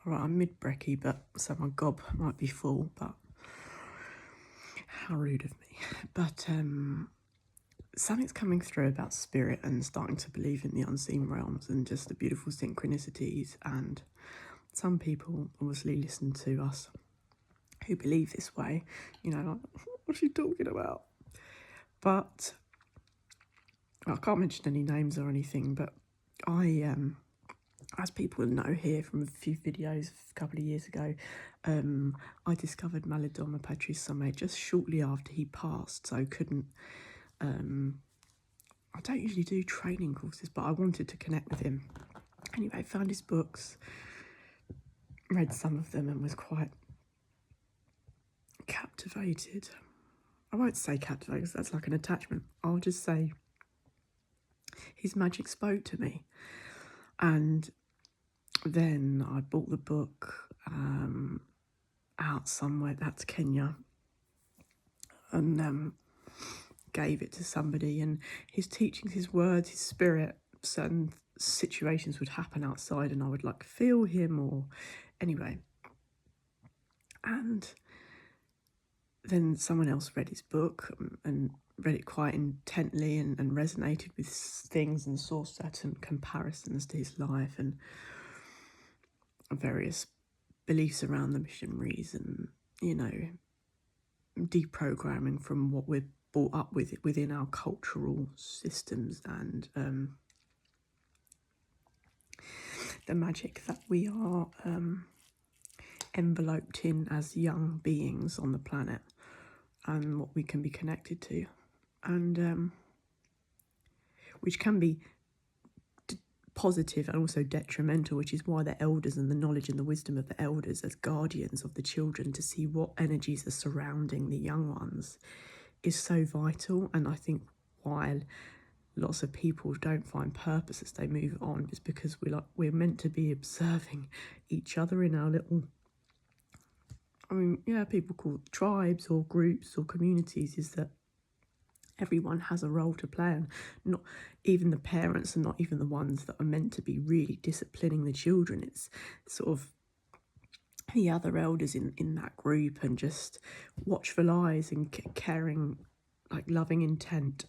Alright, I'm mid-brekkie, so my gob might be full, but how rude of me. But something's coming through about spirit and starting to believe in the unseen realms and just the beautiful synchronicities. And some people obviously listen to us who believe this way, you know, like, what's she talking about? But I can't mention any names or anything, but I, as people know here from a few videos a couple of years ago, I discovered Malidoma just shortly after he passed, so couldn't, I don't usually do training courses, but I wanted to connect with him. Anyway, found his books, read some of them and was quite captivated. I won't say captivated because that's like an attachment. I'll just say his magic spoke to me. And then I bought the book out somewhere, that's Kenya, and gave it to somebody. And his teachings, his words, his spirit, certain situations would happen outside and I would like feel him or anyway. And then someone else read his book and read it quite intently and resonated with things and saw certain comparisons to his life and various beliefs around the missionaries and, you know, deprogramming from what we're brought up with within our cultural systems and the magic that we are enveloped in as young beings on the planet and what we can be connected to, and which can be positive and also detrimental, which is why the elders and the knowledge and the wisdom of the elders as guardians of the children to see what energies are surrounding the young ones is so vital. And I think why lots of people don't find purpose as they move on is because we're meant to be observing each other in our little, I mean, yeah, people call it tribes or groups or communities, is that everyone has a role to play, and not even the parents and not even the ones that are meant to be really disciplining the children. It's sort of the other elders in that group and just watchful eyes and caring, like loving intent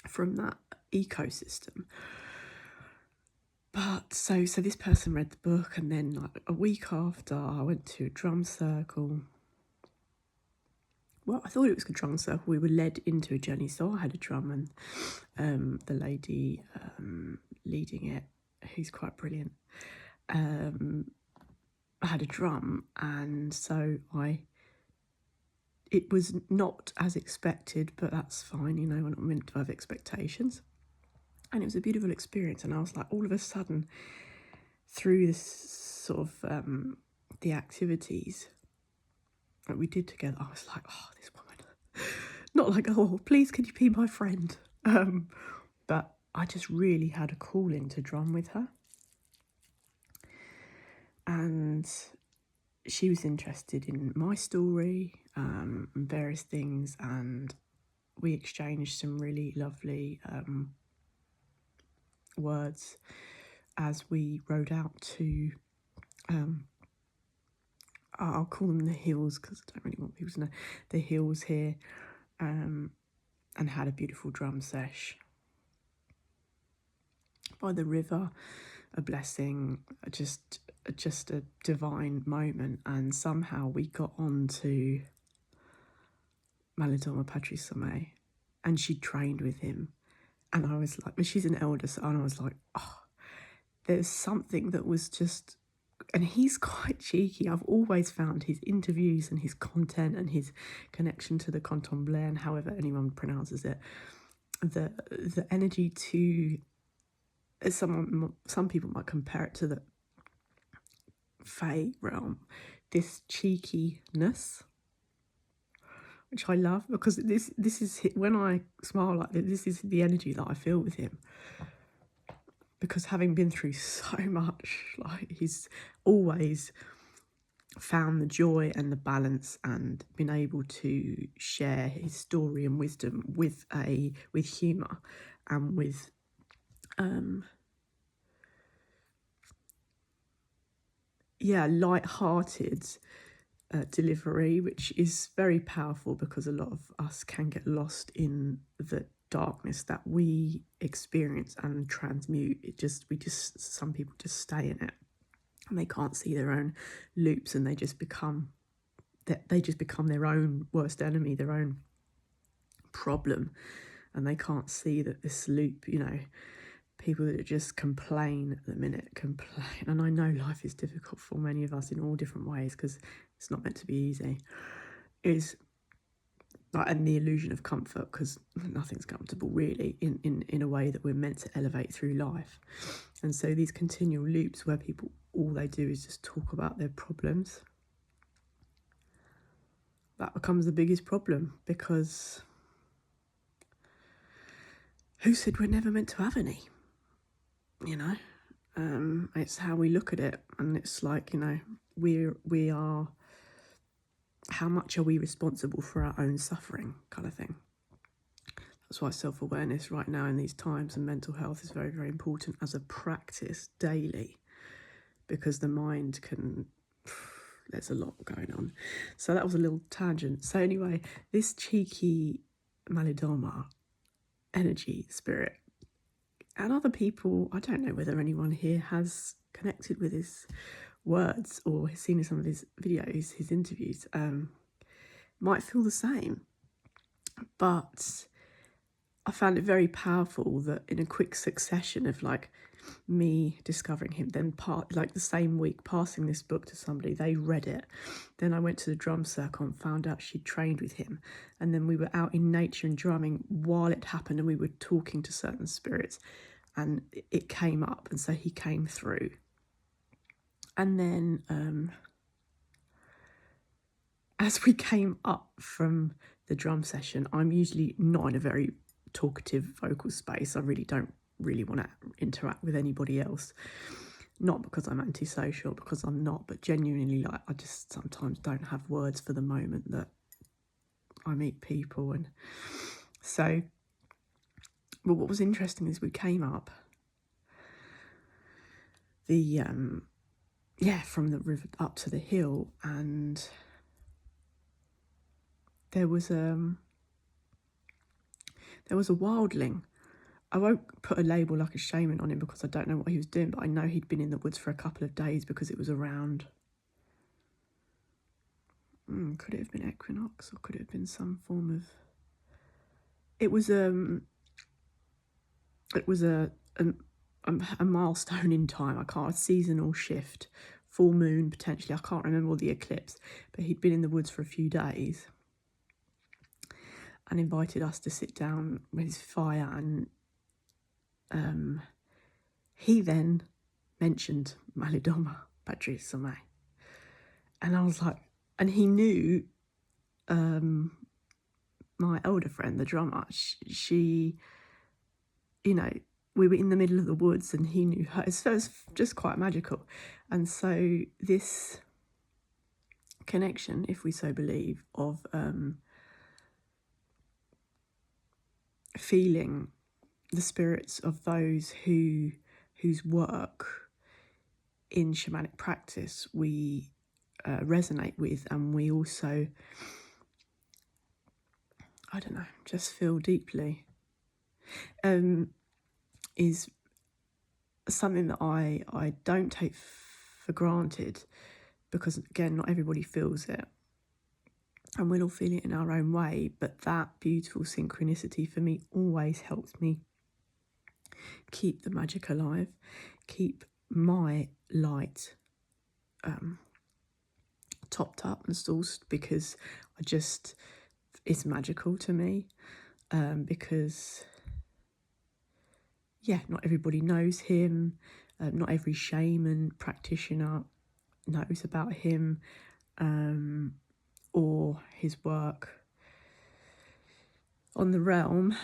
from that ecosystem. But so this person read the book, and then like a week after I went to a drum circle. Well, I thought it was a drum circle. We were led into a journey. So I had a drum, and the lady leading it, who's quite brilliant, I had a drum. And so it was not as expected, but that's fine, you know, we're not meant to have expectations. And it was a beautiful experience. And I was like, all of a sudden, through this sort of the activities that we did together, I was like, oh, this woman. Not like, oh, please, can you be my friend? But I just really had a calling to drum with her. And she was interested in my story and various things. And we exchanged some really lovely words as we rode out to, I'll call them the hills because I don't really want people to know, the hills here, and had a beautiful drum sesh by the river, a blessing, just a divine moment. And somehow we got on to Malidoma, and she trained with him. And I was like, but she's an elder, so and I was like, oh, there's something that was just, and he's quite cheeky. I've always found his interviews and his content and his connection to the contemplé, and however anyone pronounces it, the energy to, some people might compare it to the Fae realm, this cheekiness, which I love, because this is, when I smile like this is the energy that I feel with him. Because having been through so much, like, he's always found the joy and the balance and been able to share his story and wisdom with humour and with light-hearted delivery, which is very powerful because a lot of us can get lost in the darkness that we experience and transmute. Some people just stay in it and they can't see their own loops, and they just become their own worst enemy, their own problem, and they can't see that this loop, people that just complain at the minute, and I know life is difficult for many of us in all different ways because it's not meant to be easy, is like, and the illusion of comfort, because nothing's comfortable really in a way that we're meant to elevate through life. And so these continual loops where people, all they do is just talk about their problems, that becomes the biggest problem, because who said we're never meant to have any? It's how we look at it, and it's like, we are, how much are we responsible for our own suffering, kind of thing. That's why self-awareness right now in these times and mental health is very, very important as a practice daily, because the mind can, there's a lot going on. So that was a little tangent. So anyway, this cheeky Malidoma energy spirit, and other people, I don't know whether anyone here has connected with his words or has seen some of his videos, his interviews, might feel the same. But I found it very powerful that in a quick succession of like me discovering him, then the same week passing this book to somebody, they read it. Then I went to the drum circle and found out she'd trained with him. And then we were out in nature and drumming while it happened, and we were talking to certain spirits, and it came up, and so he came through. And then as we came up from the drum session, I'm usually not in a very talkative vocal space. I really don't want to interact with anybody else. Not because I'm antisocial, because I'm not, but genuinely, like, I just sometimes don't have words for the moment that I meet people. And so, but what was interesting is we came up from the river up to the hill, and there was a wildling. I won't put a label like a shaman on him because I don't know what he was doing, but I know he'd been in the woods for a couple of days because it was around, could it have been equinox, or could it have been some form of, it was a milestone in time. A seasonal shift, full moon potentially, I can't remember the eclipse, but he'd been in the woods for a few days and invited us to sit down with his fire, and he then mentioned Malidoma, Patrice, and I was like, and he knew my older friend, the drummer, she, we were in the middle of the woods and he knew her. So it's just quite magical. And so this connection, if we so believe, of feeling the spirits of those whose work in shamanic practice we resonate with, and we also, I don't know, just feel deeply, is something that I don't take for granted, because again, not everybody feels it, and we'll all feel it in our own way. But that beautiful synchronicity for me always helps me keep the magic alive, keep my light topped up and sourced, because it's magical to me, because not everybody knows him, not every shaman practitioner knows about him or his work on the realm,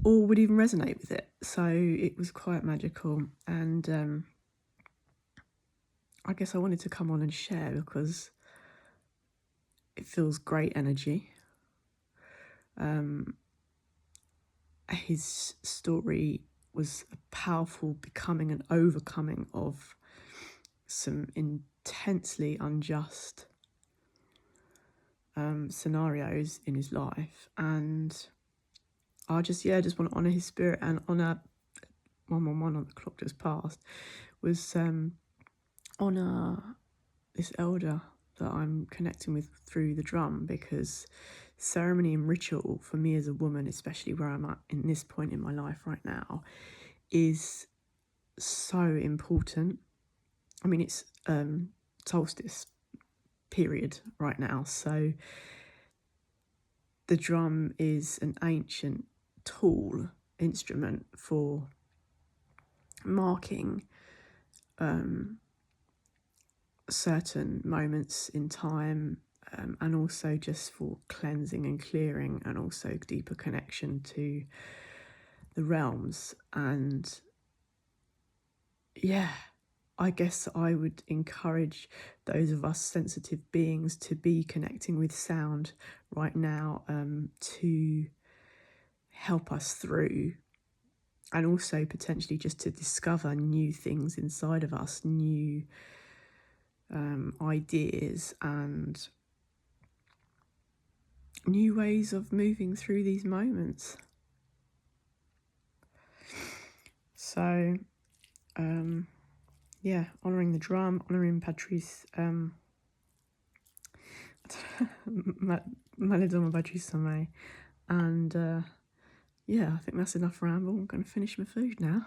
or would even resonate with it. So it was quite magical, and I guess I wanted to come on and share because it feels great energy. His story was a powerful becoming and overcoming of some intensely unjust scenarios in his life, and I just want to honour his spirit and honour 111 on the clock just passed, was honour this elder that I'm connecting with through the drum, because ceremony and ritual for me as a woman, especially where I'm at in this point in my life right now, is so important. I mean, it's solstice period right now, so the drum is an ancient tool, instrument for marking certain moments in time, and also just for cleansing and clearing, and also deeper connection to the realms. And yeah, I guess I would encourage those of us sensitive beings to be connecting with sound right now, to help us through, and also potentially just to discover new things inside of us, new ideas and new ways of moving through these moments. So yeah, honouring the drum, honouring Patrice, Malidoma Patrice, and yeah, I think that's enough ramble. I'm going to finish my food now.